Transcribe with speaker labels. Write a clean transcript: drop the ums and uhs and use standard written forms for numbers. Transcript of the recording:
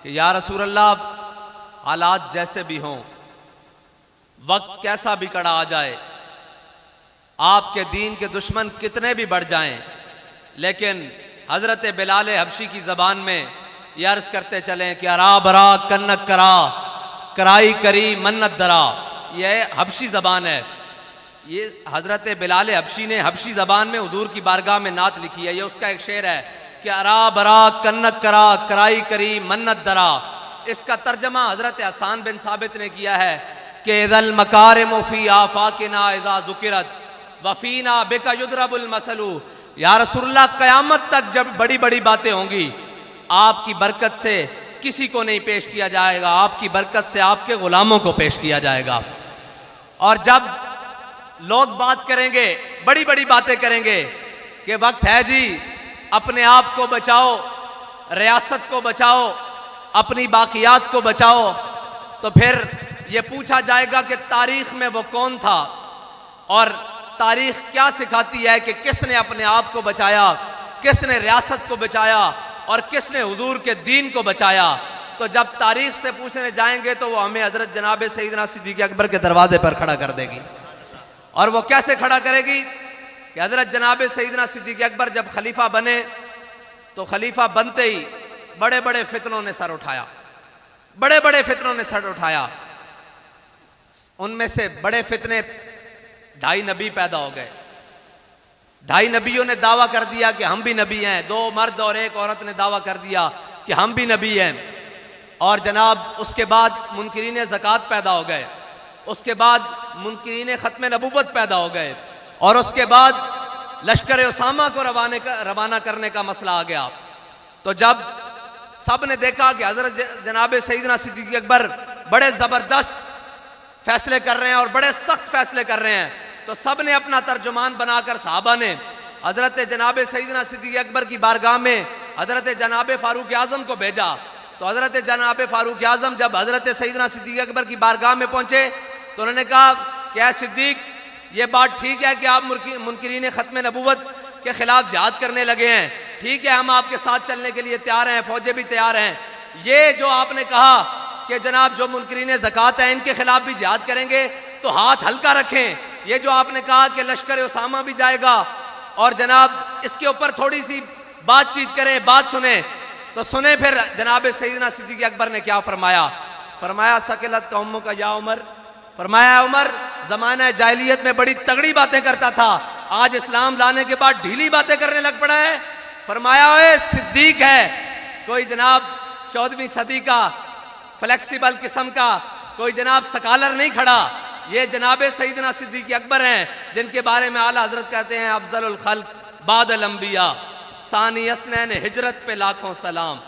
Speaker 1: कि या रसूल अल्लाह, हालात जैसे भी हों, वक्त कैसा भी कड़ा आ जाए, आपके दीन के दुश्मन कितने भी बढ़ जाएं, लेकिन हजरत बिलाल हबशी की ज़बान में ये अर्ज करते चलें कि अरा बरा कन्नक करा, कराई करी मन्नत दरा। यह हबशी ज़बान है। ये हजरत बिलाल हबशी ने हबशी ज़बान में हुजूर की बारगाह में नात लिखी है। ये उसका एक शेर है कि अरा बरा कन्नक करा, कराई करी मन्नत दरा। इसका तर्जमा हजरत हसन बिन साबित ने किया है कि इदल मकारिम फी आफाकिना इज़ा ज़ुकिरत वफ़ीना बिका युदरबुल मसलू। या रसूलुल्लाह, क़यामत तक जब बड़ी बड़ी बातें होंगी, आपकी बरकत से किसी को नहीं पेश किया जाएगा, आपकी बरकत से आपके गुलामों को पेश किया जाएगा। और जब लोग बात करेंगे, बड़ी बड़ी बातें करेंगे कि वक्त है जी, अपने आप को बचाओ, रियासत को बचाओ, अपनी बाकियात को बचाओ, तो फिर ये पूछा जाएगा कि तारीख में वो कौन था और तारीख क्या सिखाती है कि किसने अपने आप को बचाया, किसने रियासत को बचाया और किसने हुजूर के दीन को बचाया। तो जब तारीख से पूछने जाएंगे तो वो हमें हजरत जनाब सैयदना सिद्दीक़ अकबर के दरवाजे पर खड़ा कर देगी। और वो कैसे खड़ा करेगी कि हजरत जनाब सैयदना सिद्दीक़ अकबर जब खलीफा बने तो खलीफा बनते ही बड़े बड़े फितनों ने सर उठाया, बड़े बड़े फितनों ने सर उठाया। उनमें से बड़े फितने, 2.5 नबी पैदा हो गए। 2.5 नबियों ने दावा कर दिया कि हम भी नबी हैं। 2 मर्द और 1 औरत ने दावा कर दिया कि हम भी नबी हैं। और जनाब उसके बाद मुनकिरीन ज़कात पैदा हो गए, उसके बाद मुनकिरीन ख़त्म नबुव्वत पैदा हो गए, और उसके बाद लश्कर उसामा को रवाना करने का मसला आ गया। तो जब सब ने देखा कि हज़रत जनाब सैयदना सिद्दीक़ अकबर बड़े ज़बरदस्त फैसले कर रहे हैं और बड़े सख्त फैसले कर रहे हैं, तो सब ने अपना तर्जुमान बनाकर सहाबा ने हज़रत जनाब सैयदना सिद्दीक़ अकबर की बारगाह में हज़रत जनाब फ़ारूक आज़म को भेजा। तो हज़रत जनाब फ़ारूक आज़म जब हज़रत सैयदना सिद्दीक़ अकबर की बारगाह में पहुँचे तो उन्होंने कहा, क्या सिद्दीक़, ये बात ठीक है कि आप मुनकिरीन ख़त्म नबुव्वत के ख़िलाफ़ जिहाद करने लगे हैं? ठीक है, हम आपके साथ चलने के लिए तैयार हैं, फ़ौजें भी तैयार हैं। ये जो आपने कहा कि जनाब जो मुनकिरीन ज़कात हैं इनके खिलाफ भी जिहाद करेंगे, तो हाथ हल्का रखें। ये जो आपने कहा कि लश्कर उसामा भी जाएगा और जनाब इसके ऊपर थोड़ी सी बातचीत करें, बात सुने, तो सुने। फिर जनाब सैयदना सिद्दीक़ अकबर ने क्या फरमाया? फरमाया, सकिलत कौमों का या उमर। फरमाया, उमर ज़माना जाहिलियत में बड़ी तगड़ी बातें करता था, आज इस्लाम लाने के बाद ढीली बातें करने लग पड़ा है। फरमाया, ओए सिद्दीक है, कोई जनाब 14वीं सदी का फ्लेक्सिबल किस्म का कोई जनाब सकालर नहीं खड़ा। ये जनाब सैयदना सिद्दीक़ अकबर हैं, जिनके बारे में आला हजरत कहते हैं, अफजलुल खल्क बादल अंबिया, सानी असनैन हिजरत पे लाखों सलाम।